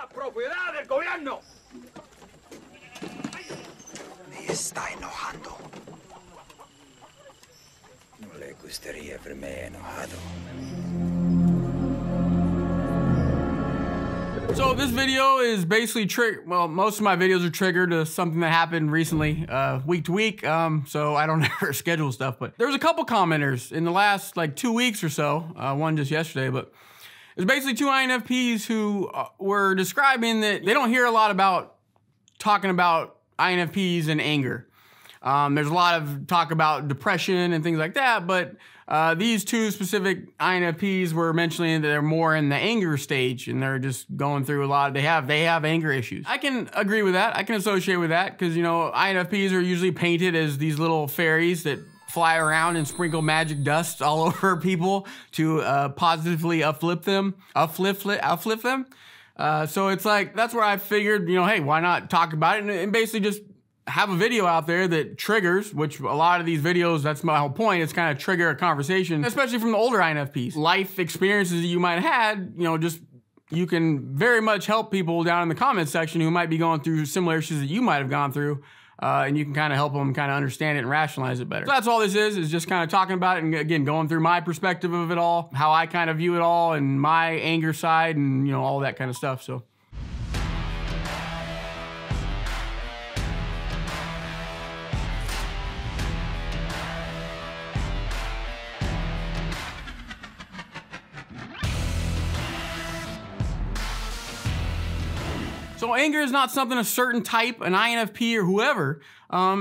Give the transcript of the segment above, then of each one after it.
propiedad del gobierno. Me está enojando. No le gustaría verme enojado. So this video is basically well, most of my videos are triggered to something that happened recently, week to week. So I don't ever schedule stuff, but there was a couple commenters in the last like 2 weeks or so, one just yesterday, but it's basically two INFPs who were describing that they don't hear a lot about talking about INFPs and anger. There's a lot of talk about depression and things like that, but these two specific INFPs were mentioning that they're more in the anger stage and they're just going through a lot. They have anger issues. I can agree with that. I can associate with that because, you know, INFPs are usually painted as these little fairies that fly around and sprinkle magic dust all over people to positively uplift them. So it's like, that's where I figured, you know, hey, why not talk about it and basically just have a video out there that triggers, which a lot of these videos, that's my whole point, it's kind of trigger a conversation, especially from the older INFPs. Life experiences that you might have had, you know, just, you can very much help people down in the comment section who might be going through similar issues that you might have gone through, and you can kind of help them kind of understand it and rationalize it better. So that's all this is just kind of talking about it and again, going through my perspective of it all, how I kind of view it all and my anger side and, you know, all that kind of stuff, so. So anger is not something a certain type, an INFP or whoever,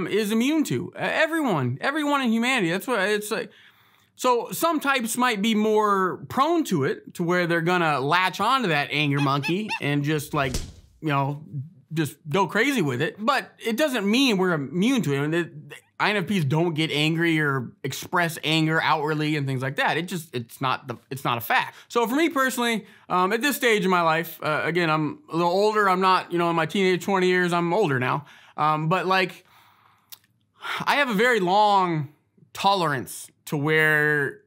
is immune to. Everyone in humanity, that's what it's like. So some types might be more prone to it, to where they're gonna latch onto that anger monkey and just like, you know, just go crazy with it. But it doesn't mean we're immune to it. INFPs don't get angry or express anger outwardly and things like that. It's not a fact. So for me personally, at this stage in my life, again, I'm a little older. I'm not, you know, in my teenage 20 years, I'm older now. But like, I have a very long tolerance to where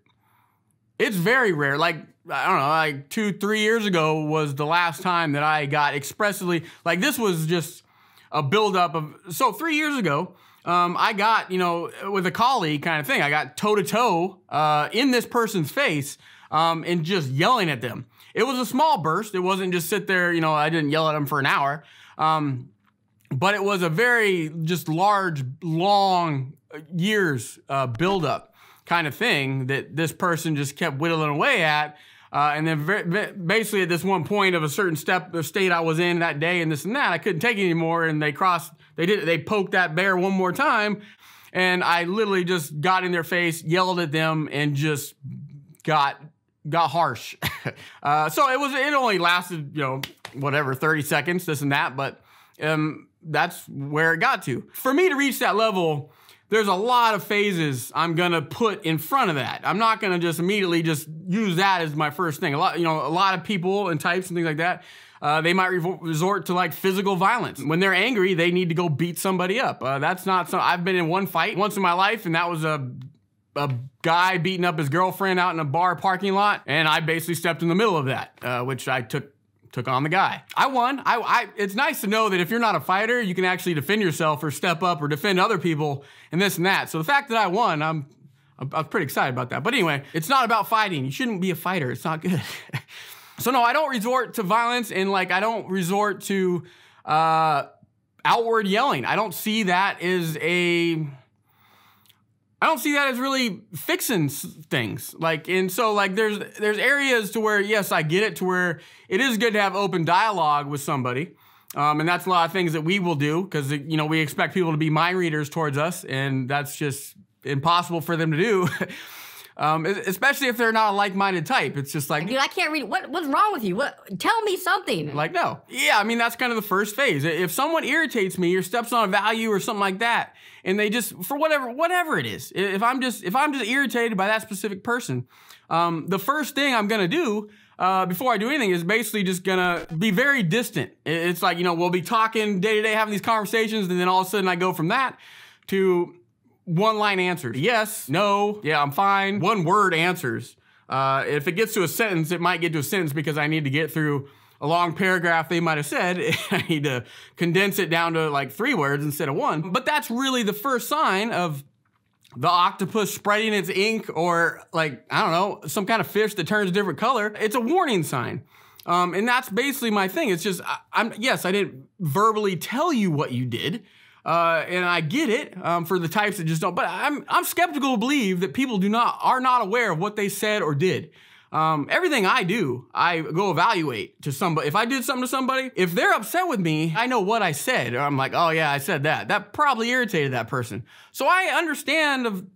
it's very rare. Like, I don't know, like 2-3 years ago was the last time that I got expressively, like this was just a buildup of, so 3 years ago, I got, you know, with a colleague kind of thing, I got toe to toe in this person's face and just yelling at them. It was a small burst. It wasn't just sit there, you know, I didn't yell at them for an hour. But it was a very just large, long years buildup kind of thing that this person just kept whittling away at. And then basically at this one point of a certain state I was in that day and this and that, I couldn't take it anymore. And they poked that bear one more time. And I literally just got in their face, yelled at them and just got harsh. So it only lasted, you know, whatever, 30 seconds, this and that. But that's where it got to. For me to reach that level, there's a lot of phases I'm gonna put in front of that. I'm not gonna just immediately just use that as my first thing. A lot of people and types and things like that, they might resort to like physical violence. When they're angry, they need to go beat somebody up. That's not so. I've been in one fight once in my life, and that was a guy beating up his girlfriend out in a bar parking lot, and I basically stepped in the middle of that, which I took on the guy. I won. It's nice to know that if you're not a fighter, you can actually defend yourself or step up or defend other people and this and that. So the fact that I won, I'm pretty excited about that. But anyway, it's not about fighting. You shouldn't be a fighter. It's not good. So no, I don't resort to violence and like I don't resort to outward yelling. I don't see that as really fixing things. Like, and so like there's areas to where, yes, I get it, to where it is good to have open dialogue with somebody. And that's a lot of things that we will do because, you know, we expect people to be mind readers towards us, and that's just impossible for them to do. Especially if they're not a like-minded type. It's just like, dude, I can't read. What's wrong with you? Tell me something. Like, no. Yeah, I mean, that's kind of the first phase. If someone irritates me or steps on a value or something like that, and they just, for whatever it is, if I'm just irritated by that specific person, the first thing I'm gonna do before I do anything is basically just gonna be very distant. It's like, you know, we'll be talking day to day, having these conversations, and then all of a sudden I go from that to one-line answers. Yes, no, yeah, I'm fine. One-word answers. If it gets to a sentence, it might get to a sentence because I need to get through a long paragraph they might have said. I need to condense it down to like 3 words instead of 1. But that's really the first sign of the octopus spreading its ink, or like, I don't know, some kind of fish that turns a different color. It's a warning sign. And that's basically my thing. It's just, yes, I didn't verbally tell you what you did. And I get it for the types that just don't, but I'm skeptical to believe that people are not aware of what they said or did. Everything I do, I go evaluate to somebody. If I did something to somebody, if they're upset with me, I know what I said. Or I'm like, oh yeah, I said that. That probably irritated that person. So I understand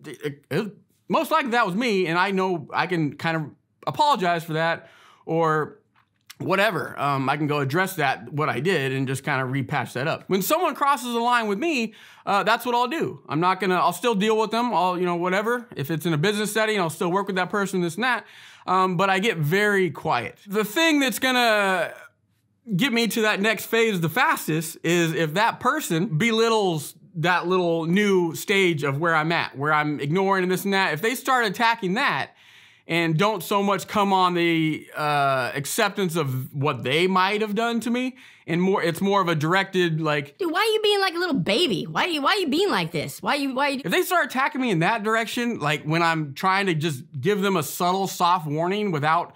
most likely that was me, and I know I can kind of apologize for that or whatever. I can go address that, what I did, and just kind of repatch that up. When someone crosses the line with me, that's what I'll do. I'll still deal with them, whatever. If it's in a business setting, I'll still work with that person, this and that. But I get very quiet. The thing that's gonna get me to that next phase the fastest is if that person belittles that little new stage of where I'm at, where I'm ignoring and this and that. If they start attacking that, and don't so much come on the acceptance of what they might have done to me, and it's more of a directed, like, dude, why are you being like a little baby? Why are you being like this? Why you? If they start attacking me in that direction, like when I'm trying to just give them a subtle, soft warning without,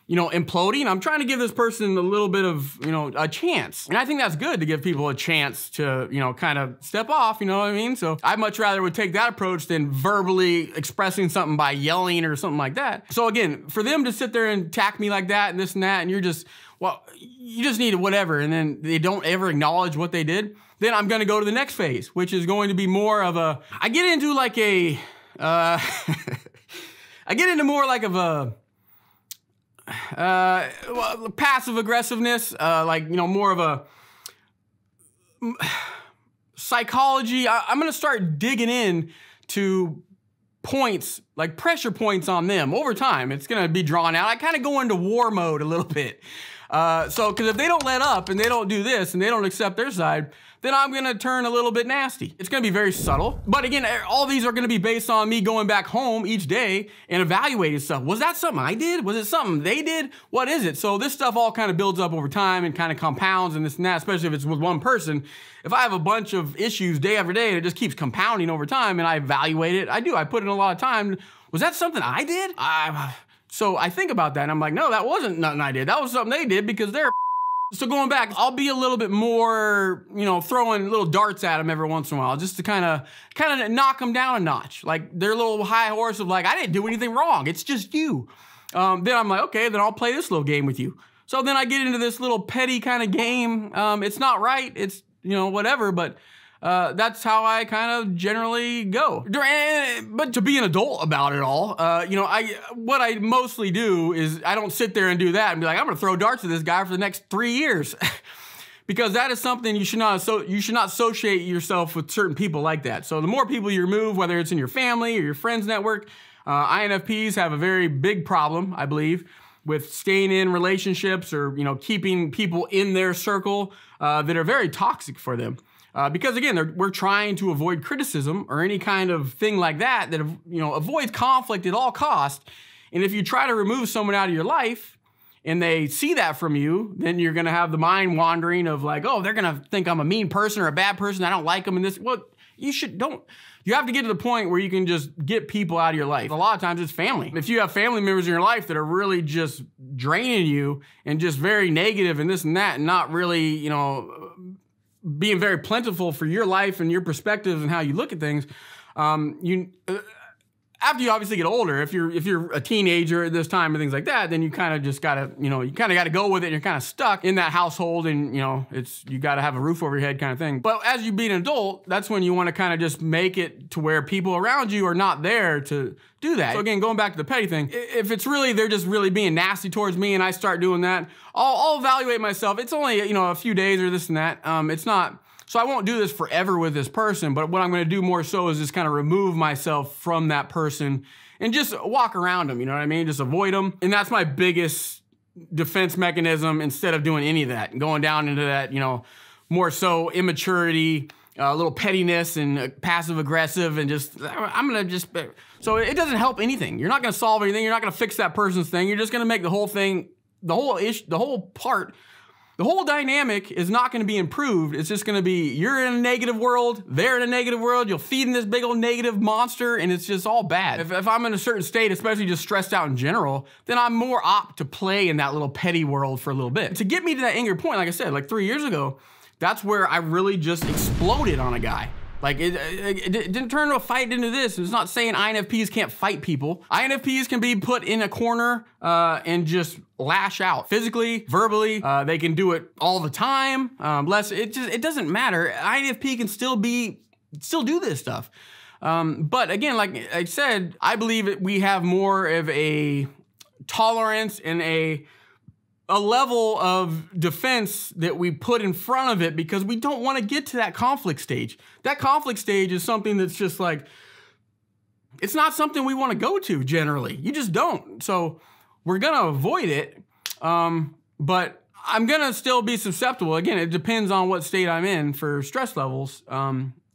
imploding, I'm trying to give this person a little bit of, a chance. And I think that's good to give people a chance to, kind of step off, you know what I mean? So I'd much rather would take that approach than verbally expressing something by yelling or something like that. So again, for them to sit there and attack me like that and this and that, and you just need whatever, and then they don't ever acknowledge what they did, then I'm gonna go to the next phase, which is going to be more of I get into like a, passive aggressiveness, more of a psychology. I'm gonna start digging in to points, like pressure points on them over time. It's gonna be drawn out. I kind of go into war mode a little bit. Because if they don't let up and they don't do this and they don't accept their side, then I'm gonna turn a little bit nasty. It's gonna be very subtle. But again, all these are gonna be based on me going back home each day and evaluating stuff. Was that something I did? Was it something they did? What is it? So this stuff all kind of builds up over time and kind of compounds and this and that, especially if it's with one person. If I have a bunch of issues day after day and it just keeps compounding over time and I evaluate it, I put in a lot of time. Was that something I did? So I think about that and I'm like, no, that wasn't nothing I did. That was something they did because they're. So going back, I'll be a little bit more, throwing little darts at them every once in a while, just to kind of knock them down a notch. Like their little high horse of like, I didn't do anything wrong. It's just you. Then I'm like, okay, then I'll play this little game with you. So then I get into this little petty kind of game. It's not right. It's, whatever, but that's how I kind of generally go. But to be an adult about it all, what I mostly do is I don't sit there and do that and be like, I'm gonna throw darts at this guy for the next 3 years. Because that is something you should not associate yourself with certain people like that. So the more people you remove, whether it's in your family or your friends network, INFPs have a very big problem, I believe, with staying in relationships or, keeping people in their circle that are very toxic for them. Because again, we're trying to avoid criticism or any kind of thing like that avoids conflict at all costs. And if you try to remove someone out of your life and they see that from you, then you're gonna have the mind wandering of like, oh, they're gonna think I'm a mean person or a bad person. I don't like them in this. Well, you have to get to the point where you can just get people out of your life. A lot of times it's family. If you have family members in your life that are really just draining you and just very negative and this and that and not really, being very plentiful for your life and your perspectives and how you look at things, after you obviously get older, if you're a teenager at this time and things like that, then you kind of just gotta, gotta go with it. And you're kind of stuck in that household, and you gotta have a roof over your head kind of thing. But as you be an adult, that's when you want to kind of just make it to where people around you are not there to do that. So again, going back to the petty thing, if it's really they're just really being nasty towards me, and I start doing that, I'll evaluate myself. It's only a few days or this and that. It's not. So I won't do this forever with this person, but what I'm gonna do more so is just kind of remove myself from that person and just walk around them, you know what I mean? Just avoid them. And that's my biggest defense mechanism instead of doing any of that and going down into that, more so immaturity, a little pettiness and passive aggressive and so it doesn't help anything. You're not gonna solve anything. You're not gonna fix that person's thing. You're just gonna make the whole thing the whole dynamic is not going to be improved. It's just going to be, you're in a negative world, they're in a negative world, you'll feed in this big old negative monster, and it's just all bad. If I'm in a certain state, especially just stressed out in general, then I'm more apt to play in that little petty world for a little bit. To get me to that anger point, like I said, like 3 years ago, that's where I really just exploded on a guy. Like, it didn't turn into a fight into this. It's not saying INFPs can't fight people. INFPs can be put in a corner and just lash out physically, verbally. They can do it all the time. It doesn't matter. INFP can still do this stuff. But again, like I said, I believe that we have more of a tolerance and a level of defense that we put in front of it because we don't want to get to that conflict stage. That conflict stage is something that's just like, it's not something we want to go to generally. You just don't. So we're going to avoid it. But I'm going to still be susceptible. Again, it depends on what state I'm in for stress levels.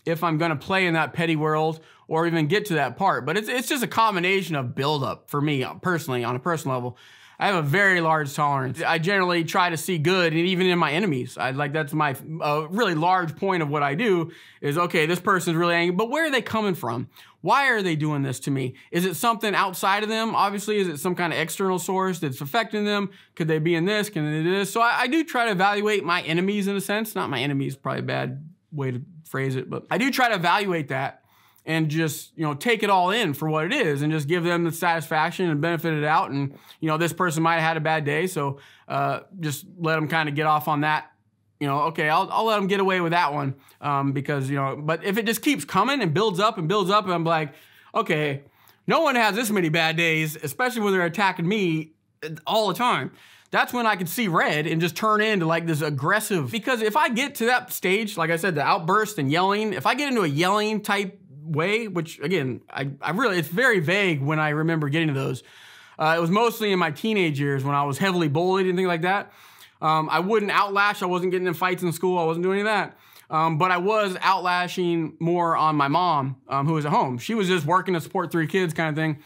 If I'm going to play in that petty world or even get to that part. But it's just a combination of buildup for me personally on a personal level. I have a very large tolerance. I generally try to see good, and even in my enemies. That's my really large point of what I do is, okay, this person's really angry, but where are they coming from? Why are they doing this to me? Is it something outside of them? Obviously, is it some kind of external source that's affecting them? Could they be in this? Can they do this? So I do try to evaluate my enemies in a sense. Not my enemies, probably a bad way to phrase it, but I do try to evaluate that and just, take it all in for what it is and just give them the satisfaction and benefit it out. And, this person might have had a bad day. So just let them kind of get off on that. Okay, I'll let them get away with that one because, but if it just keeps coming and builds up and I'm like, okay, no one has this many bad days, especially when they're attacking me all the time. That's when I can see red and just turn into like this aggressive, because if I get to that stage, like I said, the outburst and yelling, if I get into a yelling type way, which again, I really, it's very vague when I remember getting to those. It was mostly in my teenage years when I was heavily bullied and things like that. I wouldn't outlash. I wasn't getting in fights in school. I wasn't doing any of that. But I was outlashing more on my mom, who was at home. She was just working to support 3 kids kind of thing.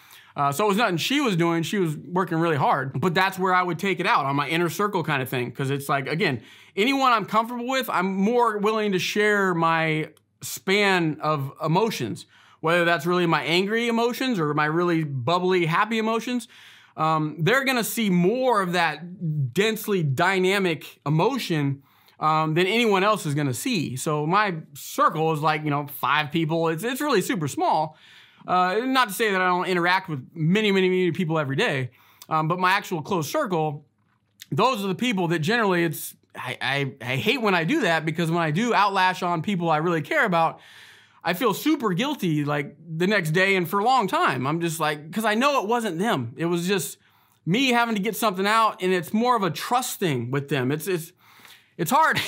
So it was nothing she was doing. She was working really hard. But that's where I would take it out on my inner circle kind of thing. Because it's like, again, anyone I'm comfortable with, I'm more willing to share my span of emotions, whether that's really my angry emotions or my really bubbly, happy emotions. They're going to see more of that densely dynamic emotion than anyone else is going to see. So my circle is like, 5 people. It's really super small. Not to say that I don't interact with many people every day, but my actual close circle, those are the people that generally I hate when I do that, because when I do outlash on people I really care about, I feel super guilty like the next day and for a long time. I'm just like, because I know it wasn't them. It was just me having to get something out, and it's more of a trust thing with them. It's hard.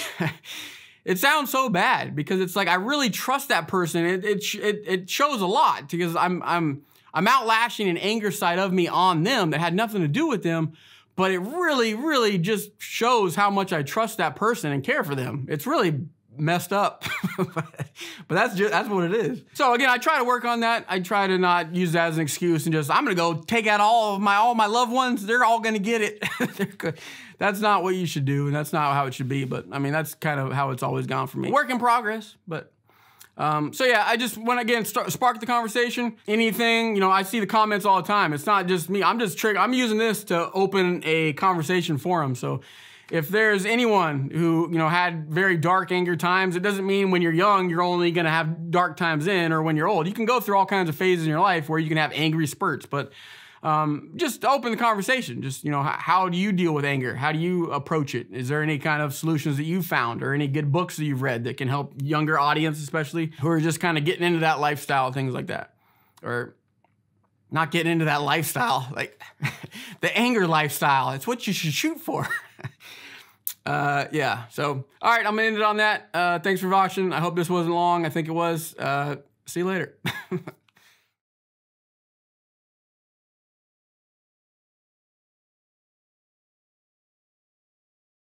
It sounds so bad because it's like I really trust that person. It shows a lot because I'm outlashing an anger side of me on them that had nothing to do with them. But it really just shows how much I trust that person and care for them. It's really messed up, but that's what it is. So again, I try to work on that. I try to not use that as an excuse and just, I'm gonna go take out all my loved ones. They're all gonna get it. That's not what you should do, and that's not how it should be. But I mean, that's kind of how it's always gone for me. Work in progress, but. So yeah, I just want to again spark the conversation. Anything, I see the comments all the time. It's not just me. I'm using this to open a conversation forum. So if there's anyone who, had very dark anger times, it doesn't mean when you're young, you're only going to have dark times or when you're old. You can go through all kinds of phases in your life where you can have angry spurts, but just open the conversation. Just, how do you deal with anger? How do you approach it? Is there any kind of solutions that you've found or any good books that you've read that can help younger audience, especially who are just kind of getting into that lifestyle, things like that? Or not getting into that lifestyle, like the anger lifestyle. It's what you should shoot for. Yeah. So, all right, I'm gonna end it on that. Thanks for watching. I hope this wasn't long. I think it was. See you later.